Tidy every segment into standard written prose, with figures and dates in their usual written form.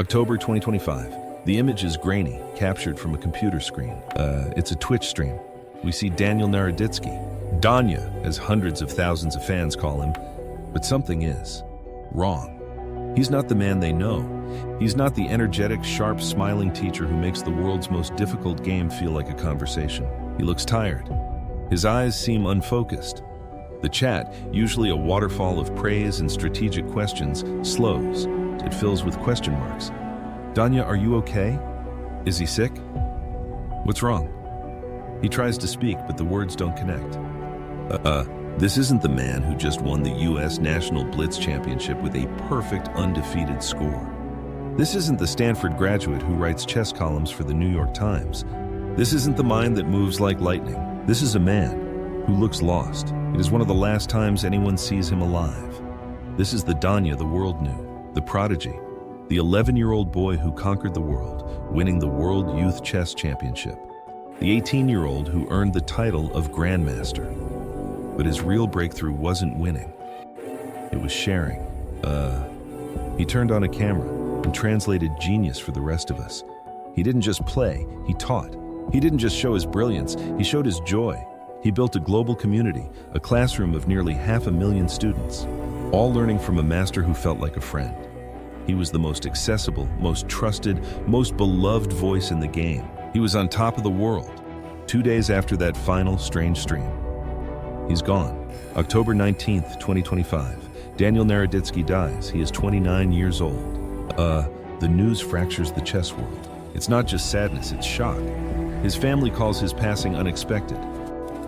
October 2025. The image is grainy, captured from a computer screen. It's a Twitch stream. We see Daniel Naroditsky, Danya, as hundreds of thousands of fans call him, but something is wrong. He's not the man they know. He's not the energetic, sharp, smiling teacher who makes the world's most difficult game feel like a conversation. He looks tired. His eyes seem unfocused. The chat, usually a waterfall of praise and strategic questions, slows. It fills with question marks. Danya, are you okay? Is he sick? What's wrong? He tries to speak, but the words don't connect. This isn't the man who just won the US National Blitz Championship with a perfect, undefeated score. This isn't the Stanford graduate who writes chess columns for the New York Times. This isn't the mind that moves like lightning. This is a man who looks lost. It is one of the last times anyone sees him alive. This is the Danya the world knew, the Prodigy, the 11-year-old boy who conquered the world, winning the World Youth Chess Championship, the 18-year-old who earned the title of grandmaster. But his real breakthrough wasn't winning. It was sharing. He turned on a camera and translated genius for the rest of us. He didn't just play, he taught. He didn't just show his brilliance, he showed his joy. He built a global community, a classroom of nearly 500,000 students, all learning from a master who felt like a friend. He was the most accessible, most trusted, most beloved voice in the game. He was on top of the world. 2 days after that final strange stream, he's gone. October 19th, 2025. Daniel Naroditsky dies. He is 29 years old. The news fractures the chess world. It's not just sadness, it's shock. His family calls his passing unexpected.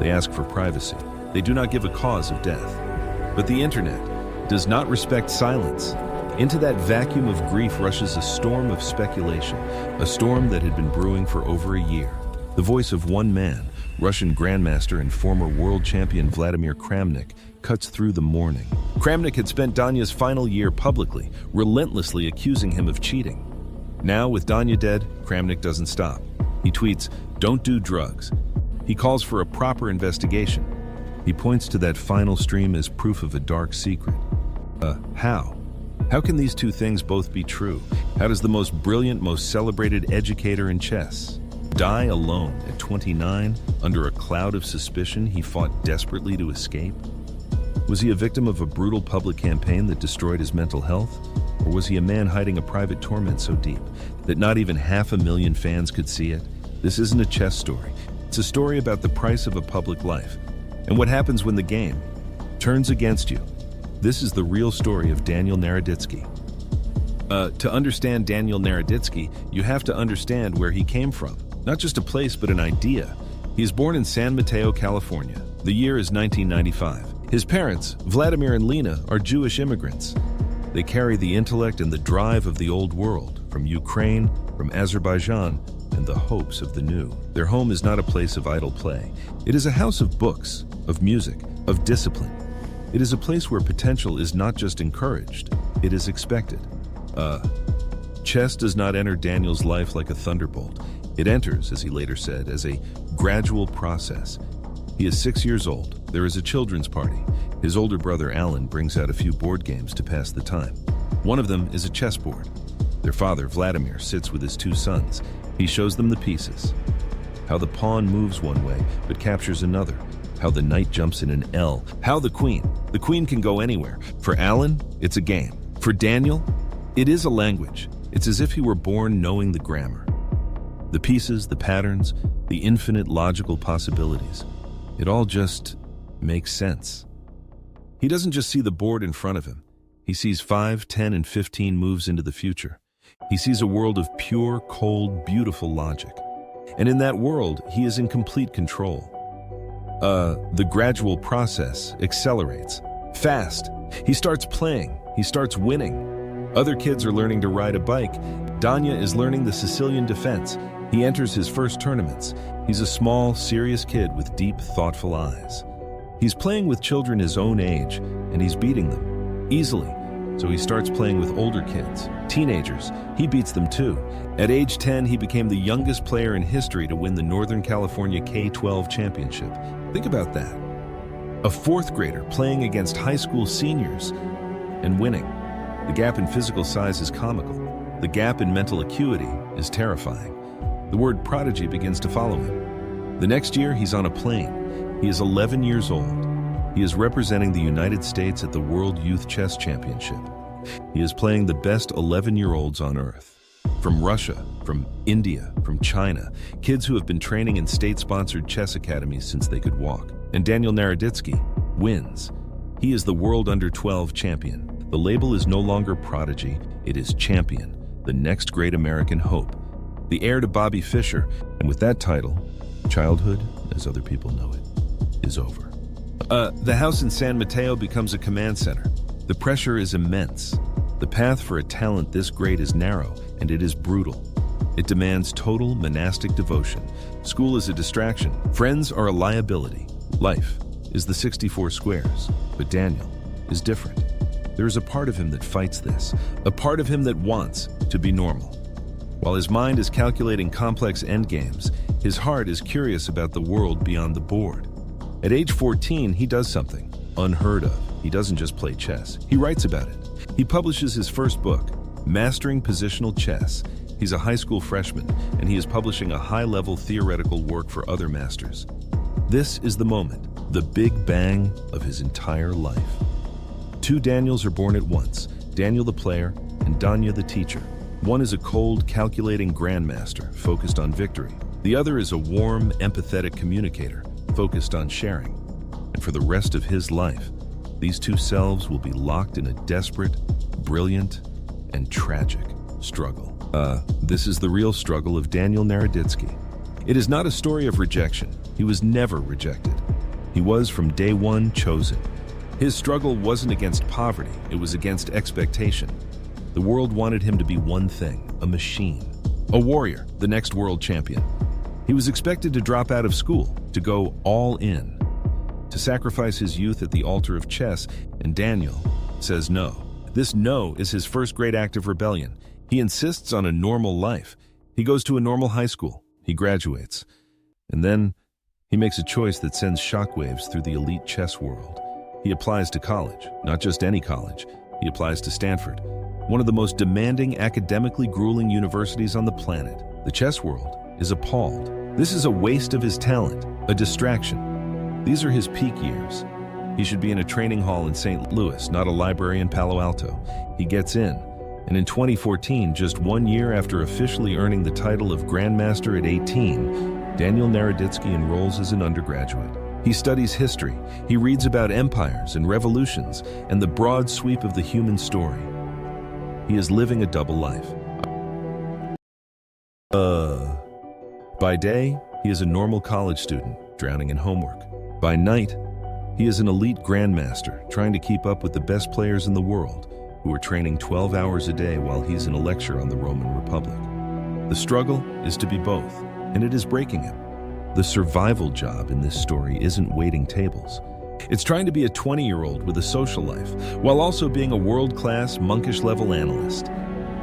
They ask for privacy. They do not give a cause of death. But the internet does not respect silence. Into that vacuum of grief rushes a storm of speculation, a storm that had been brewing for over a year. The voice of one man, Russian grandmaster and former world champion Vladimir Kramnik, cuts through the mourning. Kramnik had spent Danya's final year publicly, relentlessly accusing him of cheating. Now, with Danya dead, Kramnik doesn't stop. He tweets, "Don't do drugs." He calls for a proper investigation. He points to that final stream as proof of a dark secret. How? How can these two things both be true? How does the most brilliant, most celebrated educator in chess die alone at 29 under a cloud of suspicion he fought desperately to escape? Was he a victim of a brutal public campaign that destroyed his mental health? Or was he a man hiding a private torment so deep that not even 500,000 fans could see it? This isn't a chess story. It's a story about the price of a public life and what happens when the game turns against you. This is the real story of Daniel Naroditsky. To understand Daniel Naroditsky, you have to understand where he came from. Not just a place, but an idea. He is born in San Mateo, California. The year is 1995. His parents, Vladimir and Lena, are Jewish immigrants. They carry the intellect and the drive of the old world, from Ukraine, from Azerbaijan, and the hopes of the new. Their home is not a place of idle play. It is a house of books, of music, of discipline. It is a place where potential is not just encouraged, it is expected. Chess does not enter Daniel's life like a thunderbolt. It enters, as he later said, as a gradual process. He is 6 years old. There is a children's party. His older brother Alan brings out a few board games to pass the time. One of them is a chessboard. Their father, Vladimir, sits with his two sons. He shows them the pieces. How the pawn moves one way, but captures another. How the knight jumps in an L. How the queen can go anywhere. For Alan, it's a game. For Daniel, it is a language. It's as if he were born knowing the grammar. The pieces, the patterns, the infinite logical possibilities. It all just makes sense. He doesn't just see the board in front of him. He sees 5, 10, and 15 moves into the future. He sees a world of pure, cold, beautiful logic. And in that world, he is in complete control. The gradual process accelerates. Fast. He starts playing. He starts winning. Other kids are learning to ride a bike. Danya is learning the Sicilian defense. He enters his first tournaments. He's a small, serious kid with deep, thoughtful eyes. He's playing with children his own age, and he's beating them, easily. So he starts playing with older kids, teenagers. He beats them too. At age 10, he became the youngest player in history to win the Northern California K-12 championship. Think about that. A fourth grader playing against high school seniors and winning. The gap in physical size is comical. The gap in mental acuity is terrifying. The word prodigy begins to follow him. The next year, he's on a plane. He is 11 years old. He is representing the United States at the World Youth Chess Championship. He is playing the best 11-year-olds on Earth. From Russia, from India, from China, kids who have been training in state-sponsored chess academies since they could walk. And Daniel Naroditsky wins. He is the World Under-12 champion. The label is no longer prodigy, it is champion, the next great American hope. The heir to Bobby Fischer, and with that title, childhood, as other people know it, is over. The house in San Mateo becomes a command center. The pressure is immense. The path for a talent this great is narrow, and it is brutal. It demands total monastic devotion. School is a distraction. Friends are a liability. Life is the 64 squares. But Daniel is different. There is a part of him that fights this, a part of him that wants to be normal. While his mind is calculating complex endgames, his heart is curious about the world beyond the board. At age 14, he does something unheard of. He doesn't just play chess, he writes about it. He publishes his first book, Mastering Positional Chess. He's a high school freshman, and he is publishing a high-level theoretical work for other masters. This is the moment, the big bang of his entire life. Two Daniels are born at once, Daniel the player and Danya the teacher. One is a cold, calculating grandmaster focused on victory. The other is a warm, empathetic communicator focused on sharing. And for the rest of his life, these two selves will be locked in a desperate, brilliant, and tragic struggle. This is the real struggle of Daniel Naroditsky. It is not a story of rejection. He was never rejected. He was from day one chosen. His struggle wasn't against poverty, it was against expectation. The world wanted him to be one thing, a machine, a warrior, the next world champion. He was expected to drop out of school, to go all in, to sacrifice his youth at the altar of chess, and Daniel says no. This no is his first great act of rebellion. He insists on a normal life. He goes to a normal high school. He graduates. And then he makes a choice that sends shockwaves through the elite chess world. He applies to college, not just any college. He applies to Stanford, one of the most demanding, academically grueling universities on the planet. The chess world is appalled. This is a waste of his talent, a distraction. These are his peak years. He should be in a training hall in St. Louis, not a library in Palo Alto. He gets in, and in 2014, just 1 year after officially earning the title of grandmaster at 18, Daniel Naroditsky enrolls as an undergraduate. He studies history, he reads about empires and revolutions, and the broad sweep of the human story. He is living a double life. By day, he is a normal college student, drowning in homework. By night, he is an elite grandmaster, trying to keep up with the best players in the world, who are training 12 hours a day while he's in a lecture on the Roman Republic. The struggle is to be both, and it is breaking him. The survival job in this story isn't waiting tables. It's trying to be a 20-year-old with a social life, while also being a world-class, monkish-level analyst.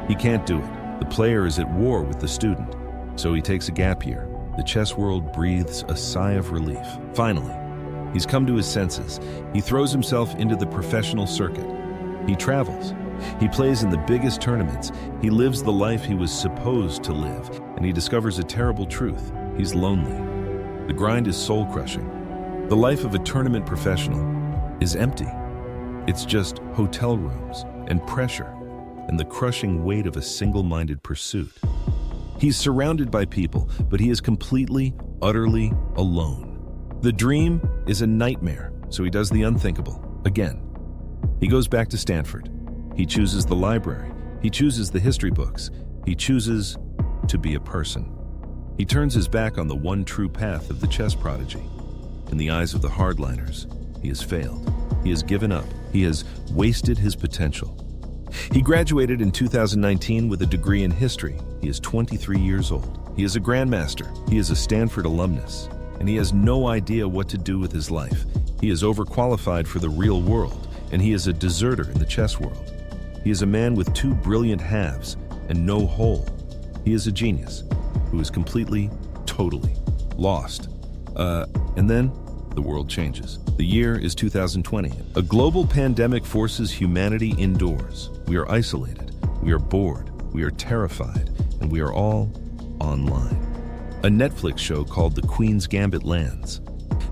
He can't do it. The player is at war with the student, so he takes a gap year. The chess world breathes a sigh of relief. Finally, he's come to his senses. He throws himself into the professional circuit. He travels. He plays in the biggest tournaments. He lives the life he was supposed to live, and he discovers a terrible truth. He's lonely. The grind is soul-crushing. The life of a tournament professional is empty. It's just hotel rooms and pressure and the crushing weight of a single-minded pursuit. He's surrounded by people, but he is completely, utterly alone. The dream is a nightmare, so he does the unthinkable again. He goes back to Stanford. He chooses the library. He chooses the history books. He chooses to be a person. He turns his back on the one true path of the chess prodigy. In the eyes of the hardliners, he has failed. He has given up. He has wasted his potential. He graduated in 2019 with a degree in history. He is 23 years old. He is a grandmaster. He is a Stanford alumnus. And he has no idea what to do with his life. He is overqualified for the real world, and he is a deserter in the chess world. He is a man with two brilliant halves and no whole. He is a genius who is completely, totally lost. And then the world changes. The year is 2020. A global pandemic forces humanity indoors. We are isolated. We are bored. we are terrified, and we are all online. A Netflix show called The Queen's Gambit lands.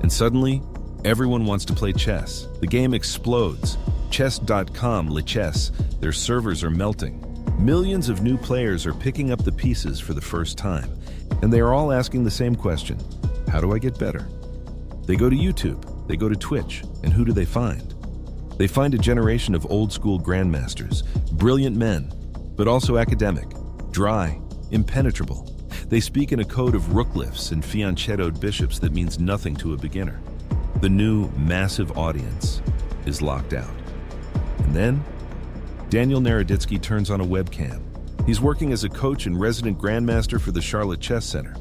And suddenly, everyone wants to play chess. The game explodes. Chess.com, Le Chess, their servers are melting. Millions of new players are picking up the pieces for the first time. And they are all asking the same question: how do I get better? They go to YouTube, they go to Twitch, and who do they find? They find a generation of old-school grandmasters, brilliant men, but also academic, dry, impenetrable. They speak in a code of rooklifts and fianchettoed bishops that means nothing to a beginner. The new, massive audience is locked out. And then, Daniel Naroditsky turns on a webcam. He's working as a coach and resident grandmaster for the Charlotte Chess Center.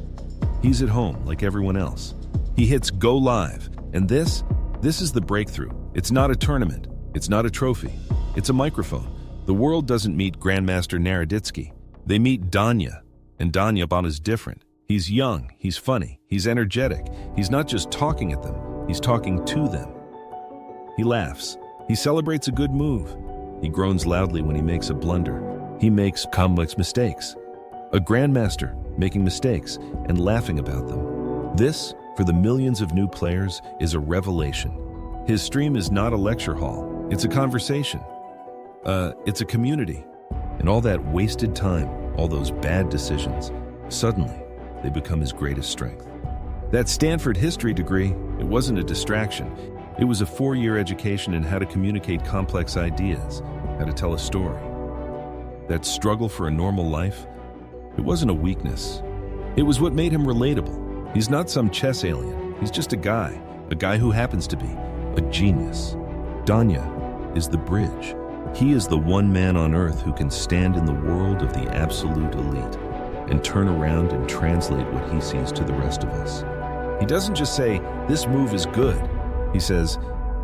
He's at home, like everyone else. He hits go live, and this is the breakthrough. It's not a tournament. It's not a trophy. It's a microphone. The world doesn't meet Grandmaster Naroditsky. They meet Danya, and Danya is different. He's young, he's funny, he's energetic. He's not just talking at them, he's talking to them. He laughs. He celebrates a good move. He groans loudly when he makes a blunder. He makes complex mistakes. A grandmaster making mistakes and laughing about them. This, for the millions of new players, is a revelation. His stream is not a lecture hall. It's a conversation. It's a community. And all that wasted time, all those bad decisions, suddenly they become his greatest strength. That Stanford history degree, it wasn't a distraction. It was a 4-year education in how to communicate complex ideas, how to tell a story. That struggle for a normal life, it wasn't a weakness. It was what made him relatable. He's not some chess alien. He's just a guy who happens to be a genius. Danya is the bridge. He is the one man on earth who can stand in the world of the absolute elite and turn around and translate what he sees to the rest of us. He doesn't just say, "This move is good." He says,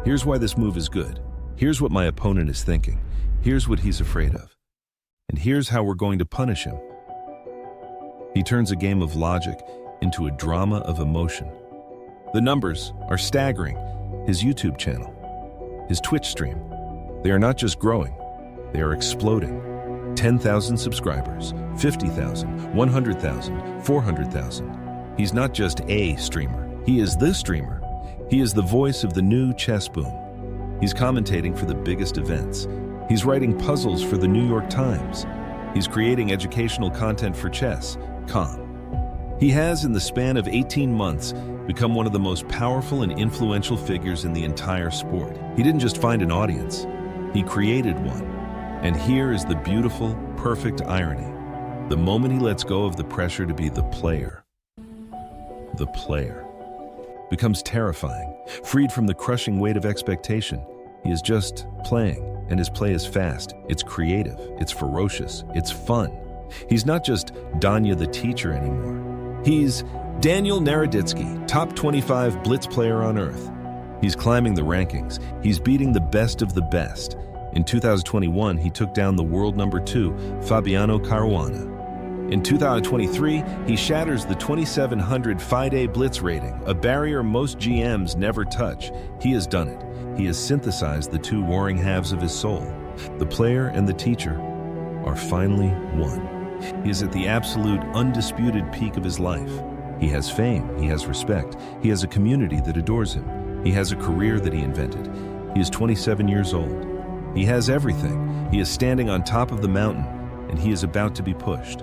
"Here's why this move is good. Here's what my opponent is thinking. Here's what he's afraid of. And here's how we're going to punish him." He turns a game of logic into a drama of emotion. The numbers are staggering. His YouTube channel, his Twitch stream, they are not just growing, they are exploding. 10,000 subscribers, 50,000, 100,000, 400,000. He's not just a streamer, he is the streamer. He is the voice of the new chess boom. He's commentating for the biggest events. He's writing puzzles for the New York Times. He's creating educational content for chess.com. He has, in the span of 18 months, become one of the most powerful and influential figures in the entire sport. He didn't just find an audience, he created one. And here is the beautiful, perfect irony. The moment he lets go of the pressure to be the player becomes terrifying. Freed from the crushing weight of expectation, he is just playing, and his play is fast, it's creative, it's ferocious, it's fun. He's not just Danya the teacher anymore. He's Daniel Naroditsky, top 25 blitz player on earth. He's climbing the rankings. He's beating the best of the best. In 2021, he took down the world number 2, Fabiano Caruana. In 2023, he shatters the 2700 FIDE blitz rating, a barrier most GMs never touch. He has done it. He has synthesized the two warring halves of his soul. The player and the teacher are finally one. He is at the absolute, undisputed peak of his life. He has fame, he has respect, he has a community that adores him. He has a career that he invented. He is 27 years old. He has everything. He is standing on top of the mountain, and he is about to be pushed.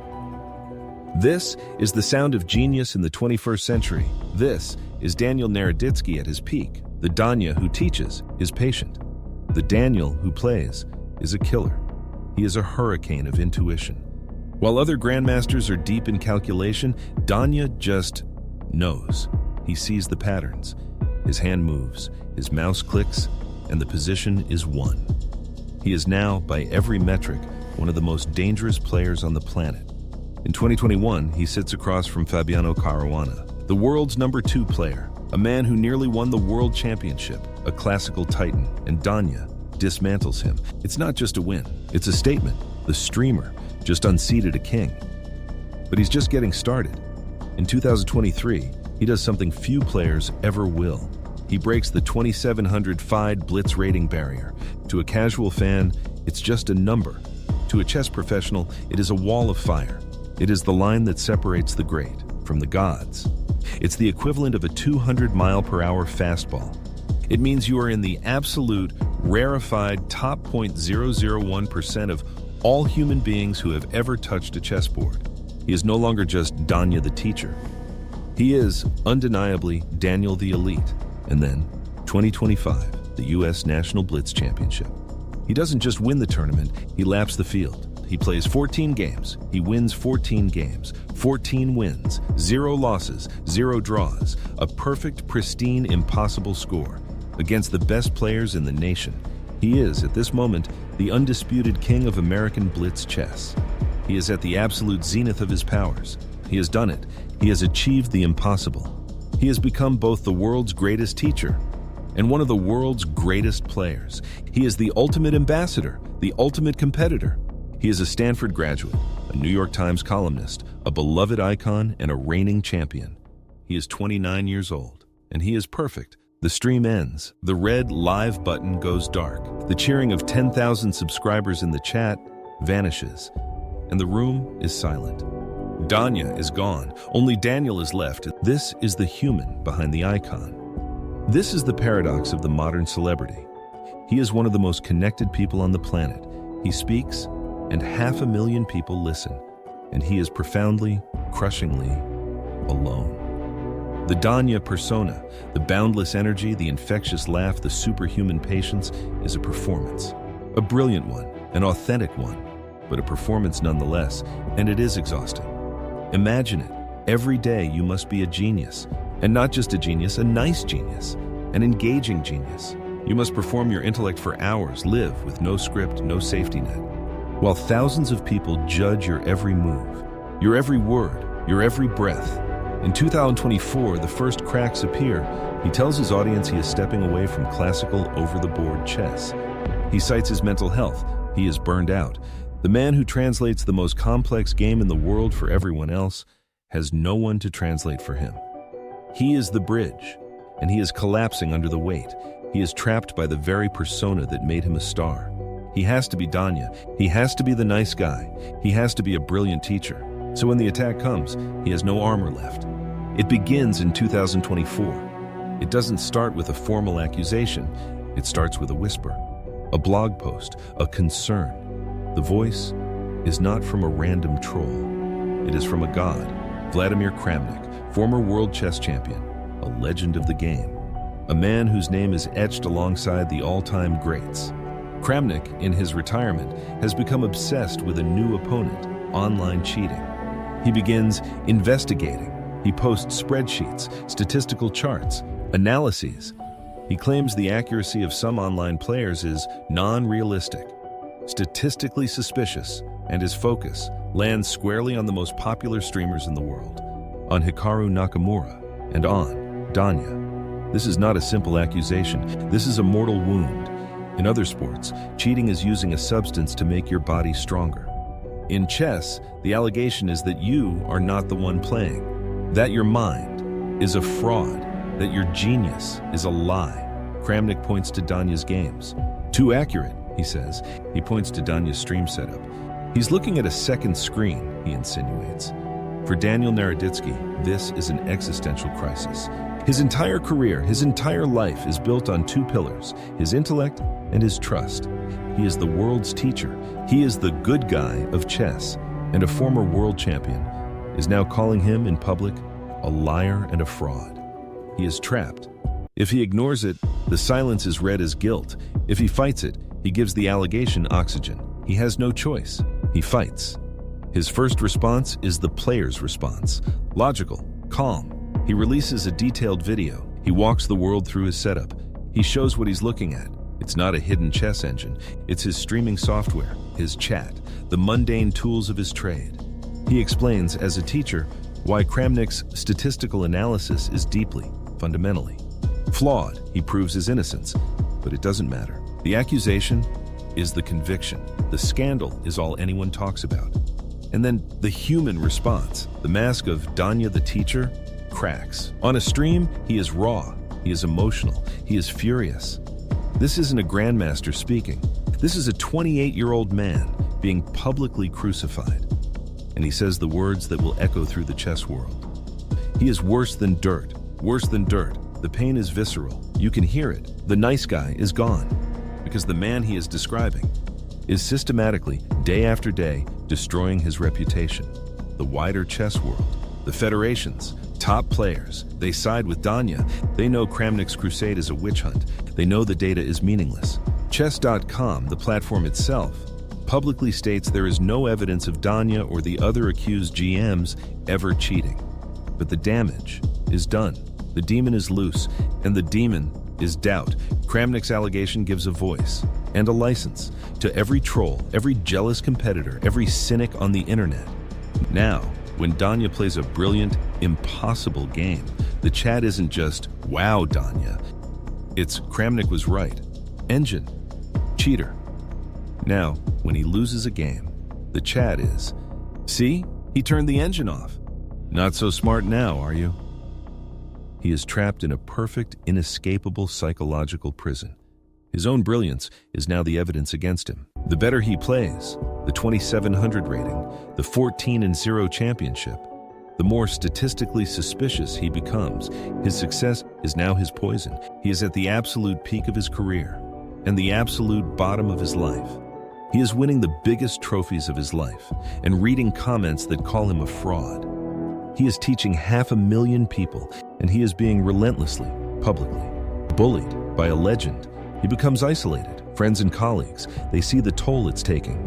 This is the sound of genius in the 21st century. This is Daniel Naroditsky at his peak. The Danya who teaches is patient. The Daniel who plays is a killer. He is a hurricane of intuition. While other grandmasters are deep in calculation, Danya just knows. He sees the patterns. His hand moves, his mouse clicks, and the position is won. He is now, by every metric, one of the most dangerous players on the planet. In 2021, he sits across from Fabiano Caruana, the world's number 2 player, a man who nearly won the world championship, a classical titan, and Danya dismantles him. It's not just a win, it's a statement. The streamer just unseated a king. But he's just getting started. In 2023, he does something few players ever will. He breaks the 2700 FIDE blitz rating barrier. To a casual fan, it's just a number. To a chess professional, it is a wall of fire. It is the line that separates the great from the gods. It's the equivalent of a 200-mile-per-hour fastball. It means you are in the absolute, rarefied top 0.001% of all human beings who have ever touched a chessboard. He is no longer just Danya the teacher. He is, undeniably, Daniel the elite. And then, 2025, the US National Blitz Championship. He doesn't just win the tournament, he laps the field. He plays 14 games, he wins 14 games, 14 wins, 0 losses, 0 draws, a perfect, pristine, impossible score against the best players in the nation. He is, at this moment, the undisputed king of American blitz chess. He is at the absolute zenith of his powers. He has done it. He has achieved the impossible. He has become both the world's greatest teacher and one of the world's greatest players. He is the ultimate ambassador, the ultimate competitor. He is a Stanford graduate, a New York Times columnist, a beloved icon, and a reigning champion. He is 29 years old, and he is perfect. The stream ends. The red live button goes dark. The cheering of 10,000 subscribers in the chat vanishes, and the room is silent. Danya is gone. Only Daniel is left. This is the human behind the icon. This is the paradox of the modern celebrity. He is one of the most connected people on the planet. He speaks, and 500,000 people listen, and he is profoundly, crushingly alone. The Danya persona, the boundless energy, the infectious laugh, the superhuman patience, is a performance. A brilliant one, an authentic one, but a performance nonetheless, and it is exhausting. Imagine it. Every day you must be a genius, and not just a genius, a nice genius, an engaging genius. You must perform your intellect for hours, live with no script, no safety net, while thousands of people judge your every move, your every word, your every breath. In 2024, the first cracks appear. He tells his audience he is stepping away from classical over-the-board chess. He cites his mental health. He is burned out. The man who translates the most complex game in the world for everyone else has no one to translate for him. He is the bridge, and he is collapsing under the weight. He is trapped by the very persona that made him a star. He has to be Danya. He has to be the nice guy. He has to be a brilliant teacher. So when the attack comes, he has no armor left. It begins in 2024. It doesn't start with a formal accusation. It starts with a whisper, a blog post, a concern. The voice is not from a random troll. It is from a god, Vladimir Kramnik, former world chess champion, a legend of the game, a man whose name is etched alongside the all-time greats. Kramnik, in his retirement, has become obsessed with a new opponent, online cheating. He begins investigating. He posts spreadsheets, statistical charts, analyses. He claims the accuracy of some online players is non-realistic, statistically suspicious, and his focus lands squarely on the most popular streamers in the world, on Hikaru Nakamura and on Danya. This is not a simple accusation. This is a mortal wound. In other sports, cheating is using a substance to make your body stronger. In chess, the allegation is that you are not the one playing, that your mind is a fraud, that your genius is a lie. Kramnik points to Danya's games. Too accurate, he says. He points to Danya's stream setup. He's looking at a second screen, he insinuates. For Daniel Naroditsky, this is an existential crisis. His entire career, his entire life is built on two pillars, his intellect and his trust. He is the world's teacher. He is the good guy of chess, and a former world champion is now calling him in public a liar and a fraud. He is trapped. If he ignores it, the silence is read as guilt. If he fights it, he gives the allegation oxygen. He has no choice. He fights. His first response is the player's response. Logical, calm. He releases a detailed video. He walks the world through his setup. He shows what he's looking at. It's not a hidden chess engine. It's his streaming software, his chat, the mundane tools of his trade. He explains, as a teacher, why Kramnik's statistical analysis is deeply, fundamentally flawed. He proves his innocence, but it doesn't matter. The accusation is the conviction. The scandal is all anyone talks about. And then the human response, the mask of Danya the teacher, cracks. On a stream, he is raw, he is emotional, he is furious. This isn't a grandmaster speaking. This is a 28-year-old man being publicly crucified. And he says the words that will echo through the chess world. He is worse than dirt, worse than dirt. The pain is visceral. You can hear it. The nice guy is gone. Because the man he is describing is systematically, day after day, destroying his reputation. The wider chess world, the federations, top players, they side with Danya. They know Kramnik's crusade is a witch hunt. They know the data is meaningless. Chess.com, the platform itself, publicly states there is no evidence of Danya or the other accused GMs ever cheating. But the damage is done. The demon is loose, and the demon is doubt. Kramnik's allegation gives a voice and a license to every troll, every jealous competitor, every cynic on the internet. Now, when Danya plays a brilliant, impossible game, the chat isn't just, wow, Danya. It's Kramnik was right. Engine. Cheater. Now, when he loses a game, the chat is, see, he turned the engine off. Not so smart now, are you? He is trapped in a perfect, inescapable psychological prison. His own brilliance is now the evidence against him. The better he plays, the 2700 rating, the 14-0 championship, the more statistically suspicious he becomes. His success is now his poison. He is at the absolute peak of his career and the absolute bottom of his life. He is winning the biggest trophies of his life and reading comments that call him a fraud. He is teaching 500,000 people, and he is being relentlessly, publicly, bullied by a legend. He becomes isolated. Friends and colleagues, they see the toll it's taking.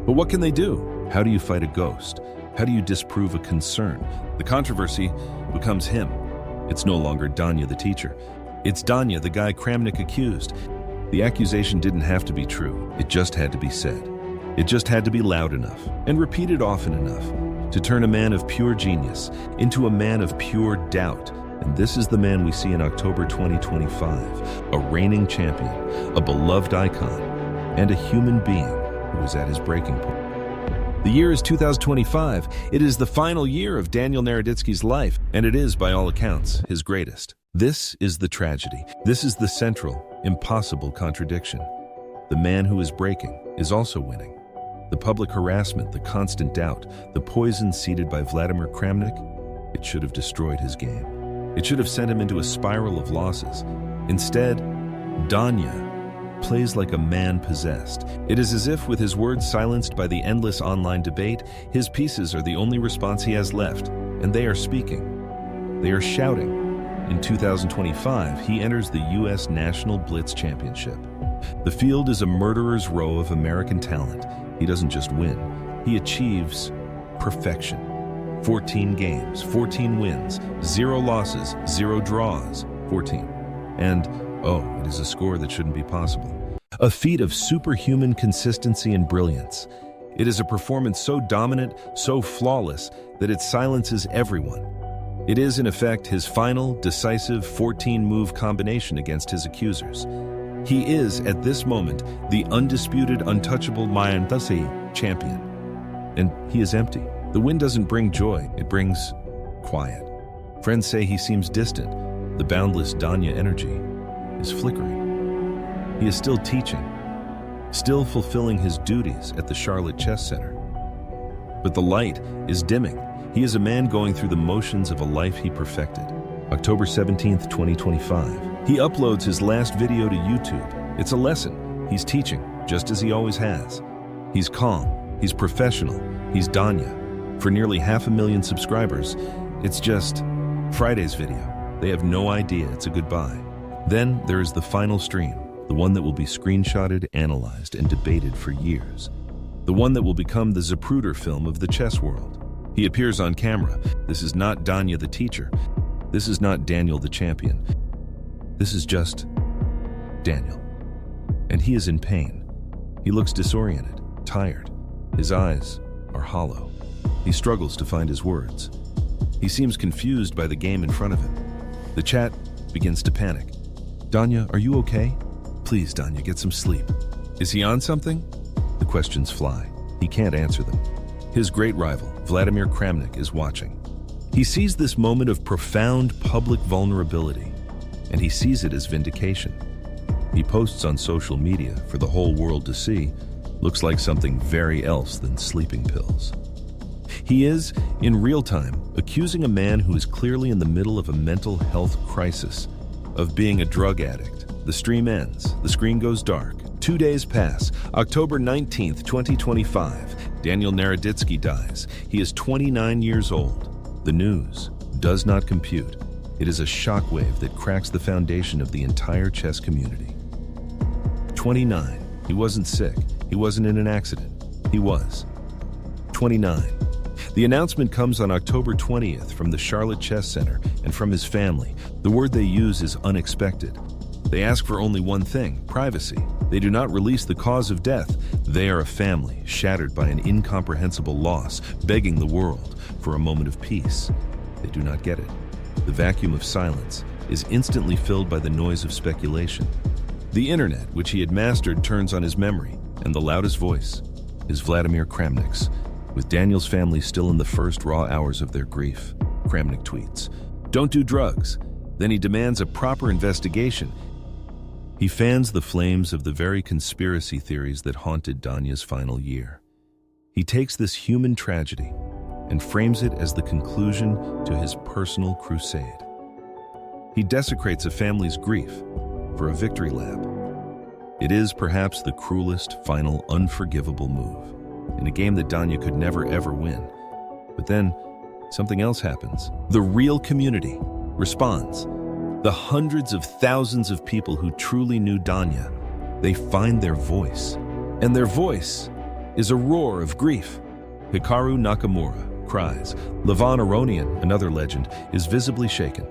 But what can they do? How do you fight a ghost? How do you disprove a concern? The controversy becomes him. It's no longer Danya the teacher. It's Danya, the guy Kramnik accused. The accusation didn't have to be true. It just had to be said. It just had to be loud enough and repeated often enough to turn a man of pure genius into a man of pure doubt. And this is the man we see in October 2025, a reigning champion, a beloved icon, and a human being who is at his breaking point. The year is 2025. It is the final year of Daniel Naroditsky's life, and it is, by all accounts, his greatest. This is the tragedy. This is the central, impossible contradiction. The man who is breaking is also winning. The public harassment, the constant doubt, the poison seeded by Vladimir Kramnik, it should have destroyed his game. It should have sent him into a spiral of losses. Instead, Danya plays like a man possessed. It is as if, with his words silenced by the endless online debate, his pieces are the only response he has left, and they are speaking. They are shouting. In 2025, he enters the US National Blitz Championship. The field is a murderer's row of American talent. He doesn't just win, he achieves perfection. 14 games, 14 wins, 0 losses, 0 draws, 14. And, oh, it is a score that shouldn't be possible. A feat of superhuman consistency and brilliance. It is a performance so dominant, so flawless, that it silences everyone. It is, in effect, his final, decisive 14-move combination against his accusers. He is, at this moment, the undisputed, untouchable Mayantasi champion. And he is empty. The win doesn't bring joy, it brings quiet. Friends say he seems distant. The boundless Danya energy is flickering. He is still teaching, still fulfilling his duties at the Charlotte Chess Center. But the light is dimming. He is a man going through the motions of a life he perfected. October 17th, 2025. He uploads his last video to YouTube. It's a lesson. He's teaching, just as he always has. He's calm, he's professional, he's Danya. For nearly 500,000 subscribers, it's just Friday's video. They have no idea it's a goodbye. Then there is the final stream, the one that will be screenshotted, analyzed, and debated for years. The one that will become the Zapruder film of the chess world. He appears on camera. This is not Danya the teacher. This is not Daniel the champion. This is just Daniel. And he is in pain. He looks disoriented, tired. His eyes are hollow. He struggles to find his words. He seems confused by the game in front of him. The chat begins to panic. Danya, are you okay? Please, Danya, get some sleep. Is he on something? The questions fly. He can't answer them. His great rival, Vladimir Kramnik, is watching. He sees this moment of profound public vulnerability, and he sees it as vindication. He posts on social media for the whole world to see, looks like something very else than sleeping pills. He is, in real time, accusing a man who is clearly in the middle of a mental health crisis of being a drug addict. The stream ends. The screen goes dark. 2 days pass. October 19th, 2025. Daniel Naroditsky dies. He is 29 years old. The news does not compute. It is a shockwave that cracks the foundation of the entire chess community. 29. He wasn't sick. He wasn't in an accident. He was 29. The announcement comes on October 20th from the Charlotte Chess Center and from his family. The word they use is unexpected. They ask for only one thing: privacy. They do not release the cause of death. They are a family shattered by an incomprehensible loss, begging the world for a moment of peace. They do not get it. The vacuum of silence is instantly filled by the noise of speculation. The internet, which he had mastered, turns on his memory, and the loudest voice is Vladimir Kramnik's. With Daniel's family still in the first raw hours of their grief, Kramnik tweets, "Don't do drugs." Then he demands a proper investigation. He fans the flames of the very conspiracy theories that haunted Danya's final year. He takes this human tragedy and frames it as the conclusion to his personal crusade. He desecrates a family's grief for a victory lap. It is perhaps the cruelest, final, unforgivable move in a game that Danya could never ever win. But then something else happens. The real community responds. The hundreds of thousands of people who truly knew Danya, they find their voice. And their voice is a roar of grief. Hikaru Nakamura cries. Levon Aronian, another legend, is visibly shaken.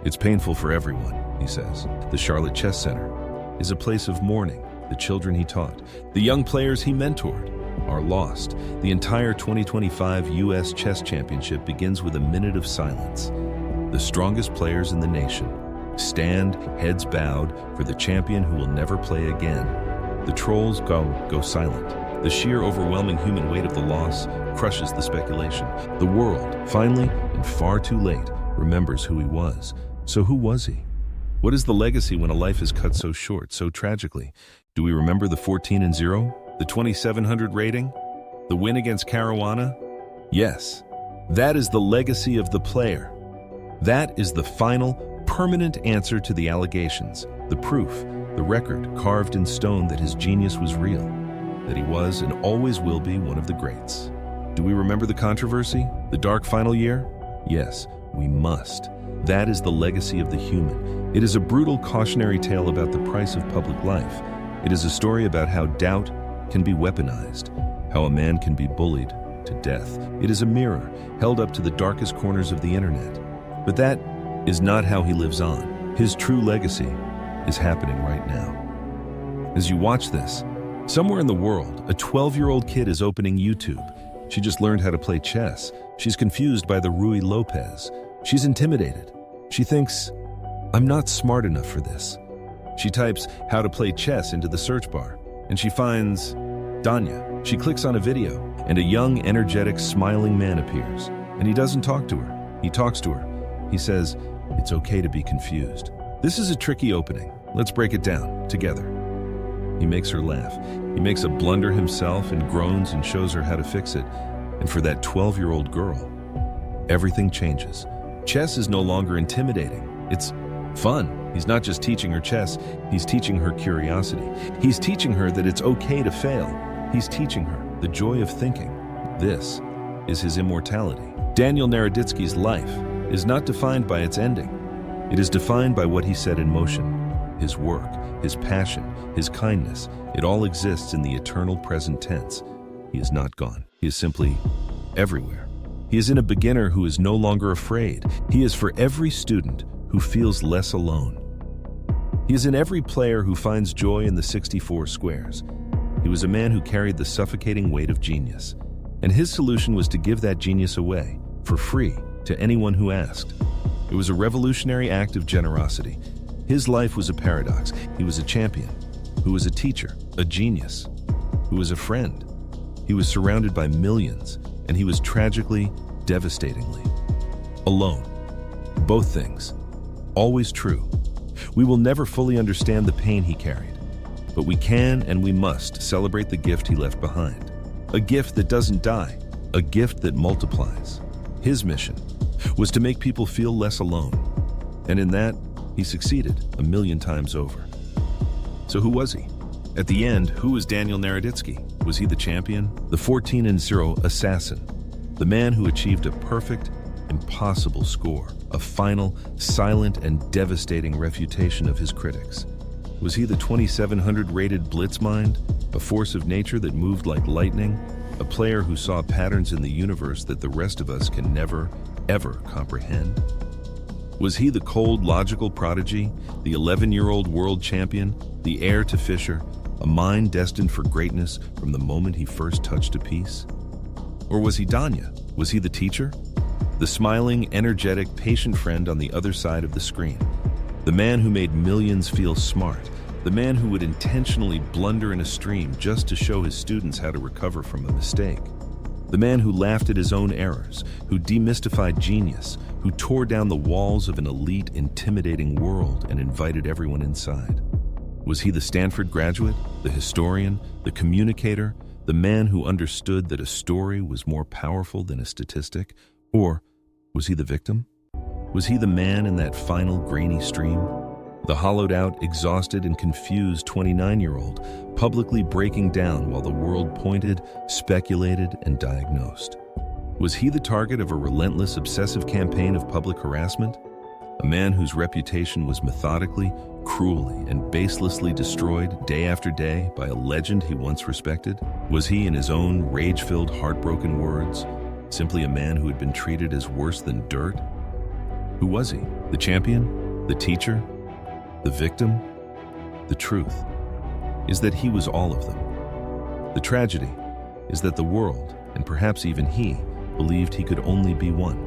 "It's painful for everyone," he says. The Charlotte Chess Center is a place of mourning. The children he taught, the young players he mentored, are lost. The entire 2025 US Chess Championship begins with a minute of silence. The strongest players in the nation stand, heads bowed, for the champion who will never play again. The trolls go silent. The sheer overwhelming human weight of the loss crushes the speculation. The world, finally, and far too late, remembers who he was. So who was he? What is the legacy when a life is cut so short, so tragically? Do we remember the 14-0? The 2,700 rating? The win against Caruana? Yes, that is the legacy of the player. That is the final, permanent answer to the allegations, the proof, the record carved in stone that his genius was real, that he was and always will be one of the greats. Do we remember the controversy, the dark final year? Yes, we must. That is the legacy of the human. It is a brutal cautionary tale about the price of public life. It is a story about how doubt can be weaponized, how a man can be bullied to death. It is a mirror held up to the darkest corners of the internet. But that is not how he lives on. His true legacy is happening right now. As you watch this, somewhere in the world, a 12-year-old kid is opening YouTube. She just learned how to play chess. She's confused by the Ruy Lopez. She's intimidated. She thinks, "I'm not smart enough for this." She types "how to play chess" into the search bar, and she finds Danya. She clicks on a video, and a young, energetic, smiling man appears. And he doesn't talk to her. He talks to her. He says, "It's okay to be confused." This is a tricky opening. Let's break it down together. He makes her laugh. He makes a blunder himself and groans and shows her how to fix it. And for that 12-year-old girl, everything changes. Chess is no longer intimidating. It's fun. He's not just teaching her chess, he's teaching her curiosity. He's teaching her that it's okay to fail. He's teaching her the joy of thinking. This is his immortality. Daniel Naroditsky's life is not defined by its ending. It is defined by what he set in motion. His work, his passion, his kindness, it all exists in the eternal present tense. He is not gone. He is simply everywhere. He is in a beginner who is no longer afraid. He is for every student who feels less alone. He is in every player who finds joy in the 64 squares. He was a man who carried the suffocating weight of genius. And his solution was to give that genius away, for free, to anyone who asked. It was a revolutionary act of generosity. His life was a paradox. He was a champion, who was a teacher, a genius, who was a friend. He was surrounded by millions, and he was tragically, devastatingly alone. Both things, always true. We will never fully understand the pain he carried, But we can and we must celebrate the gift he left behind. A gift that doesn't die, a gift that multiplies. His mission was to make people feel less alone. And in that, he succeeded 1,000,000 times over. So who was he? At the end, who was Daniel Naroditsky? Was he the champion? The 14-0 assassin? The man who achieved a perfect, impossible score? A final, silent, and devastating refutation of his critics? Was he the 2,700-rated blitz mind? A force of nature that moved like lightning? A player who saw patterns in the universe that the rest of us can never, ever comprehend? Was he the cold, logical prodigy, the 11-year-old world champion, the heir to Fisher, a mind destined for greatness from the moment he first touched a piece? Or was he Danya? Was he the teacher? The smiling, energetic, patient friend on the other side of the screen? The man who made millions feel smart? The man who would intentionally blunder in a stream just to show his students how to recover from a mistake? The man who laughed at his own errors, who demystified genius, who tore down the walls of an elite, intimidating world and invited everyone inside? Was he the Stanford graduate, the historian, the communicator, the man who understood that a story was more powerful than a statistic? Or was he the victim? Was he the man in that final grainy stream? The hollowed-out, exhausted, and confused 29-year-old, publicly breaking down while the world pointed, speculated, and diagnosed? Was he the target of a relentless, obsessive campaign of public harassment? A man whose reputation was methodically, cruelly, and baselessly destroyed day after day by a legend he once respected? Was he, in his own rage-filled, heartbroken words, simply a man who had been treated as worse than dirt? Who was he? The champion? The teacher? The victim? The truth is that he was all of them. The tragedy is that the world, and perhaps even he, believed he could only be one.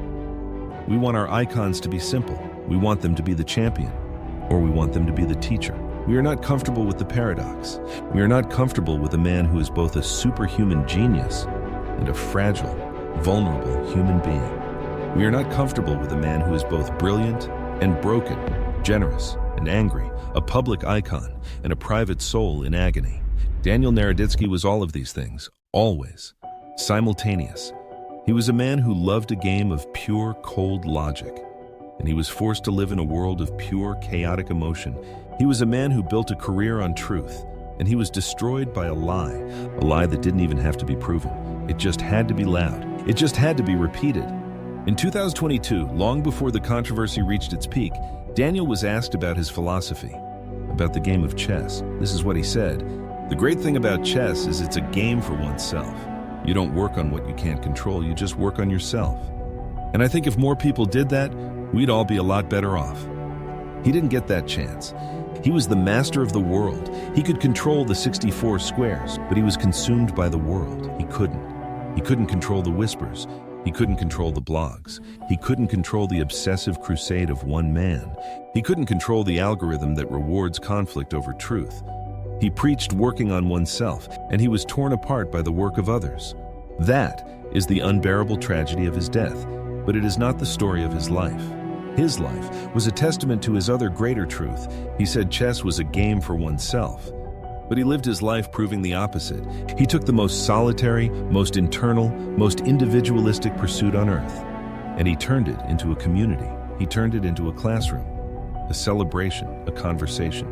We want our icons to be simple. We want them to be the champion, or we want them to be the teacher. We are not comfortable with the paradox. We are not comfortable with a man who is both a superhuman genius and a fragile, vulnerable human being. We are not comfortable with a man who is both brilliant and broken, generous and angry, a public icon and a private soul in agony. Daniel Naroditsky was all of these things, always, simultaneous. He was a man who loved a game of pure, cold logic, and he was forced to live in a world of pure, chaotic emotion. He was a man who built a career on truth, and he was destroyed by a lie that didn't even have to be proven. It just had to be loud. It just had to be repeated. In 2022, long before the controversy reached its peak, Daniel was asked about his philosophy, about the game of chess. This is what he said: "The great thing about chess is it's a game for oneself. You don't work on what you can't control, you just work on yourself." And I think if more people did that, we'd all be a lot better off. He didn't get that chance. He was the master of the world. He could control the 64 squares, but he was consumed by the world. He couldn't control the whispers. He couldn't control the blogs. He couldn't control the obsessive crusade of one man. He couldn't control the algorithm that rewards conflict over truth. He preached working on oneself, and he was torn apart by the work of others. That is the unbearable tragedy of his death, but it is not the story of his life. His life was a testament to his other greater truth. He said chess was a game for oneself, but he lived his life proving the opposite. He took the most solitary, most internal, most individualistic pursuit on earth, and he turned it into a community. He turned it into a classroom, a celebration, a conversation.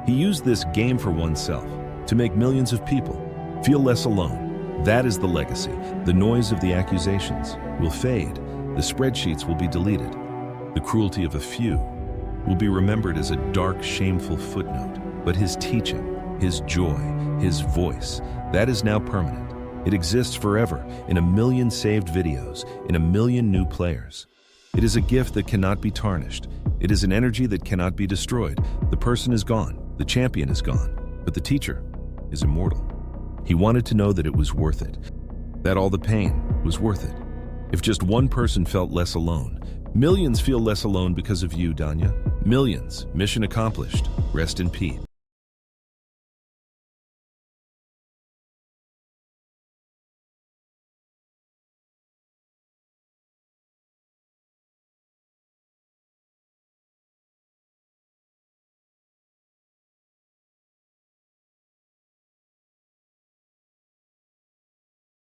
He used this game for oneself to make millions of people feel less alone. That is the legacy. The noise of the accusations will fade. The spreadsheets will be deleted. The cruelty of a few will be remembered as a dark, shameful footnote. But his teaching, his joy, his voice, that is now permanent. It exists forever in 1,000,000 saved videos, in 1,000,000 new players. It is a gift that cannot be tarnished. It is an energy that cannot be destroyed. The person is gone. The champion is gone. But the teacher is immortal. He wanted to know that it was worth it, that all the pain was worth it. If just one person felt less alone, millions feel less alone because of you, Danya. Millions. Mission accomplished. Rest in peace.